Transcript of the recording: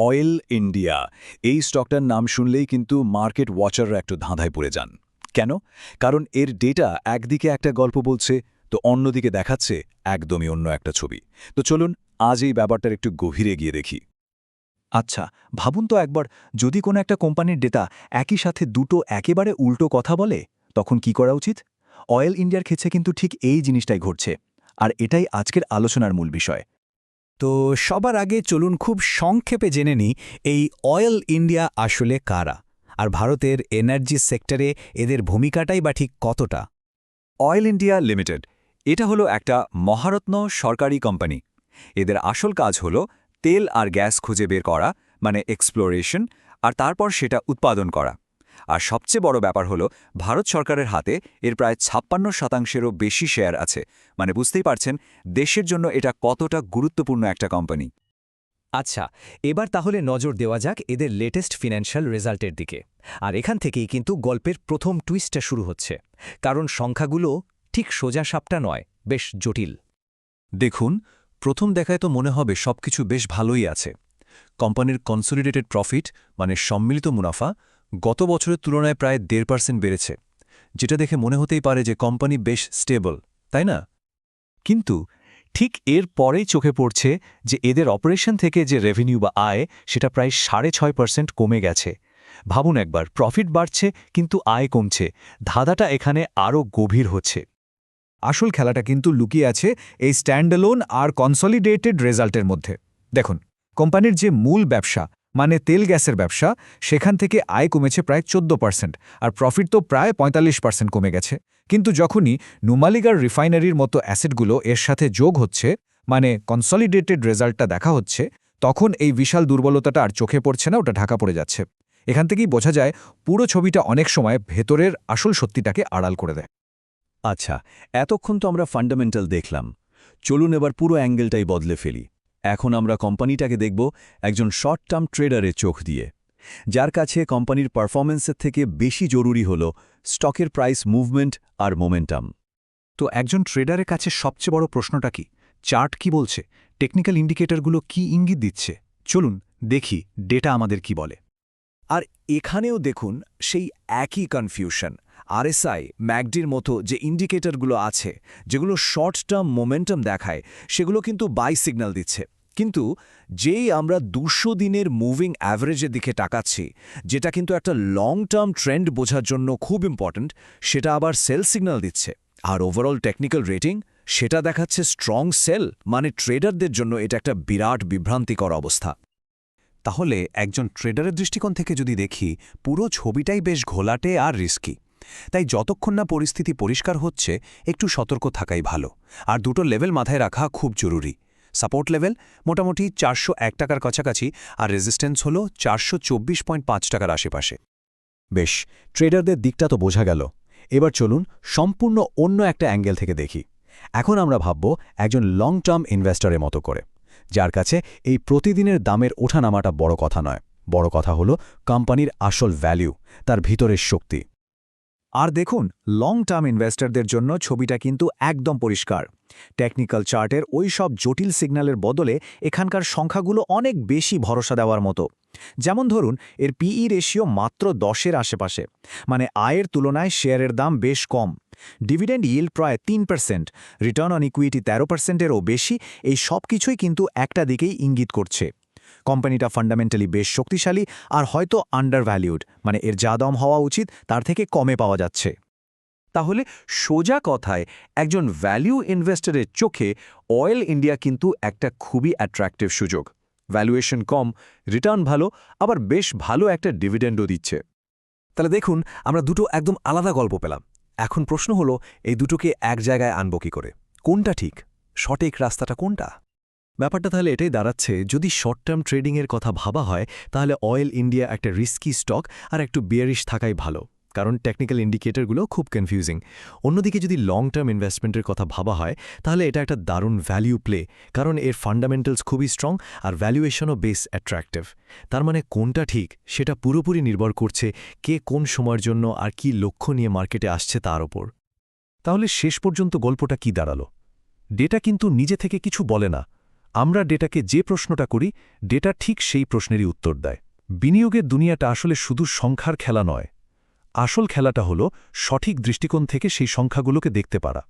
Oil India এই স্টকটার নাম শুনলেই কিন্তু মার্কেট ওয়াচাররা একটু ধাঁধায় পড়ে যান। কেন? কারণ এর ডেটা একদিকে একটা গল্প বলছে, তো অন্যদিকে দেখাচ্ছে একদমই অন্য একটা ছবি। তো চলুন আজ এই ব্যাপারটার একটু গভীরে গিয়ে দেখি। আচ্ছা, ভাবুন তো একবার, যদি কোনো একটা কোম্পানির ডেটা একই সাথে দুটো একেবারে উল্টো কথা বলে, তখন কি করা উচিত? অয়েল ইন্ডিয়ার ক্ষেত্রে কিন্তু ঠিক এই জিনিসটাই ঘটছে। আর এটাই আজকের আলোচনার মূল বিষয়। তো সবার আগে চলুন খুব সংক্ষেপে জেনে নিই এই অয়েল ইন্ডিয়া আসলে কারা, আর ভারতের এনার্জি সেক্টরে এদের ভূমিকাটাই বা ঠিক কতটা। অয়েল ইন্ডিয়া লিমিটেড এটা হলো একটা মহারত্ন সরকারি কোম্পানি। এদের আসল কাজ হলো তেল আর গ্যাস খুঁজে বের করা, মানে এক্সপ্লোরেশন, আর তারপর সেটা উৎপাদন করা। আর সবচেয়ে বড় ব্যাপার হলো ভারত সরকারের হাতে এর প্রায় ৫৬%-এরও বেশি শেয়ার আছে। মানে বুঝতেই পারছেন দেশের জন্য এটা কতটা গুরুত্বপূর্ণ একটা কোম্পানি। আচ্ছা, এবার তাহলে নজর দেওয়া যাক এদের লেটেস্ট ফিন্যান্সিয়াল রেজাল্টের দিকে। আর এখান থেকেই কিন্তু গল্পের প্রথম টুইস্টটা শুরু হচ্ছে, কারণ সংখ্যাগুলো ঠিক সোজাসাপটা নয়, বেশ জটিল। দেখুন, প্রথম দেখায় তো মনে হবে সবকিছু বেশ ভালোই আছে। কোম্পানির কনসোলিডেটেড প্রফিট, মানে সম্মিলিত মুনাফা, গত বছরের তুলনায় প্রায় ১.৫% বেড়েছে, যেটা দেখে মনে হতেই পারে যে কোম্পানি বেশ স্টেবল, তাই না? কিন্তু ঠিক এর পরেই চোখে পড়ছে যে এদের অপারেশন থেকে যে রেভিনিউ বা আয় সেটা প্রায় ৬.৫% কমে গেছে। ভাবুন একবার, প্রফিট বাড়ছে কিন্তু আয় কমছে। ধাঁধাটা এখানে আরও গভীর হচ্ছে। আসল খেলাটা কিন্তু লুকিয়ে আছে এই স্ট্যান্ডঅ্যালোন আর কনসলিডেটেড রেজাল্টের মধ্যে। দেখুন, কোম্পানির যে মূল ব্যবসা, মানে তেল গ্যাসের ব্যবসা, সেখান থেকে আয় কমেছে প্রায় ১৪%, আর প্রফিট তো প্রায় ৪৫% কমে গেছে। কিন্তু যখনই নুমালিগার রিফাইনারির মতো অ্যাসেটগুলো এর সাথে যোগ হচ্ছে, মানে কনসলিডেটেড রেজাল্টটা দেখা হচ্ছে, তখন এই বিশাল দুর্বলতাটা আর চোখে পড়ছে না, ওটা ঢাকা পড়ে যাচ্ছে। এখান থেকেই বোঝা যায় পুরো ছবিটা অনেক সময় ভেতরের আসল সত্যিটাকে আড়াল করে দেয়। আচ্ছা, এতক্ষণ তো আমরা ফান্ডামেন্টাল দেখলাম। চলুন এবার পুরো অ্যাঙ্গেলটাই বদলে ফেলি। এখন আমরা কোম্পানিটাকে দেখব একজন শর্ট টার্ম ট্রেডারের চোখ দিয়ে, যার কাছে কোম্পানির পারফরম্যান্সের থেকে বেশি জরুরি হল স্টকের প্রাইস মুভমেন্ট আর মোমেন্টাম। তো একজন ট্রেডারের কাছে সবচেয়ে বড় প্রশ্নটা কি? চার্ট কি বলছে? টেকনিক্যাল ইন্ডিকেটরগুলো কি ইঙ্গিত দিচ্ছে? চলুন দেখি ডেটা আমাদের কি বলে। আর এখানেও দেখুন সেই একই কনফিউশন। আরএসআই, ম্যাকডির মতো যে ইন্ডিকেটরগুলো আছে, যেগুলো শর্ট টার্ম মোমেন্টাম দেখায়, সেগুলো কিন্তু বাই সিগন্যাল দিচ্ছে। কিন্তু যেই আমরা ২০০ দিনের মুভিং অ্যাভারেজের দিকে তাকাচ্ছি, যেটা কিন্তু একটা লং টার্ম ট্রেন্ড বোঝার জন্য খুব ইম্পর্ট্যান্ট, সেটা আবার সেল সিগন্যাল দিচ্ছে। আর ওভারঅল টেকনিক্যাল রেটিং সেটা দেখাচ্ছে স্ট্রং সেল, মানে ট্রেডারদের জন্য এটা একটা বিরাট বিভ্রান্তিকর অবস্থা। তাহলে একজন ট্রেডারের দৃষ্টিকোণ থেকে যদি দেখি, পুরো ছবিটাই বেশ ঘোলাটে আর রিস্কি। তাই যতক্ষণ না পরিস্থিতি পরিষ্কার হচ্ছে, একটু সতর্ক থাকাই ভালো। আর দুটো লেভেল মাথায় রাখা খুব জরুরি। সাপোর্ট লেভেল মোটামুটি ৪০১ টাকার কাছাকাছি, আর রেজিস্ট্যান্স হল ৪২৪.৫ টাকার আশেপাশে। বেশ, ট্রেডারদের দিকটা তো বোঝা গেল। এবার চলুন সম্পূর্ণ অন্য একটা অ্যাঙ্গেল থেকে দেখি। এখন আমরা ভাবব একজন লং টার্ম ইনভেস্টরের মতো করে, যার কাছে এই প্রতিদিনের দামের ওঠানামাটা বড় কথা নয়। বড় কথা হলো কোম্পানির আসল ভ্যালু, তার ভিতরের শক্তি। আর দেখুন, লং টার্ম ইনভেস্টরদের জন্য ছবিটা কিন্তু একদম পরিষ্কার। টেকনিক্যাল চার্টের ওই সব জটিল সিগন্যালের বদলে এখানকার সংখ্যাগুলো অনেক বেশি ভরসা দেওয়ার মতো। যেমন ধরুন, এর পিই রেশিও মাত্র ১০-এর আশেপাশে, মানে আয়ের তুলনায় শেয়ারের দাম বেশ কম। ডিভিডেন্ড ইল্ড প্রায় ৩%, রিটার্ন অন ইকুইটি ১৩%-এরও বেশি। এই সব কিছুই কিন্তু একটা দিকেই ইঙ্গিত করছে কোম্পানিটা ফান্ডামেন্টালি বেশ শক্তিশালী, আর হয়তো আন্ডারভ্যালিউড, মানে এর যা দাম হওয়া উচিত তার থেকে কমে পাওয়া যাচ্ছে। তাহলে সোজা কথায় একজন ভ্যালু ইনভেস্টরের চোখে অয়েল ইন্ডিয়া কিন্তু একটা খুবই অ্যাট্রাক্টিভ সুযোগ। ভ্যালুয়েশন কম, রিটার্ন ভালো, আবার বেশ ভালো একটা ডিভিডেন্ডও দিচ্ছে। তাহলে দেখুন, আমরা দুটো একদম আলাদা গল্প পেলাম। এখন প্রশ্ন হলো, এই দুটোকে এক জায়গায় আনব কি করে? কোনটা ঠিক? সঠিক রাস্তাটা কোনটা? ব্যাপারটা তাহলে এটাই দাঁড়াচ্ছে, যদি শর্ট টার্ম ট্রেডিংয়ের কথা ভাবা হয়, তাহলে অয়েল ইন্ডিয়া একটা রিস্কি স্টক আর একটু বিয়ারিশ থাকাই ভালো, কারণ টেকনিক্যাল ইন্ডিকেটরগুলো খুব কনফিউজিং। অন্যদিকে যদি লং টার্ম ইনভেস্টমেন্টের কথা ভাবা হয়, তাহলে এটা একটা দারুণ ভ্যালিউ প্লে, কারণ এর ফান্ডামেন্টালস খুবই স্ট্রং আর ভ্যালুয়েশনও বেশ অ্যাট্রাক্টিভ। তার মানে কোনটা ঠিক সেটা পুরোপুরি নির্ভর করছে কে কোন সময়ের জন্য আর কি লক্ষ্য নিয়ে মার্কেটে আসছে তার ওপর। তাহলে শেষ পর্যন্ত গল্পটা কি দাঁড়ালো? ডেটা কিন্তু নিজে থেকে কিছু বলে না, আমরা ডেটাকে যে প্রশ্নটা করি ডেটা ঠিক সেই প্রশ্নেরই উত্তর দেয় বিনিয়োগের দুনিয়াটা আসলে শুধু সংখ্যার খেলা নয় আসল খেলাটা হলো সঠিক দৃষ্টিকোণ থেকে সেই সংখ্যাগুলোকে দেখতে পারা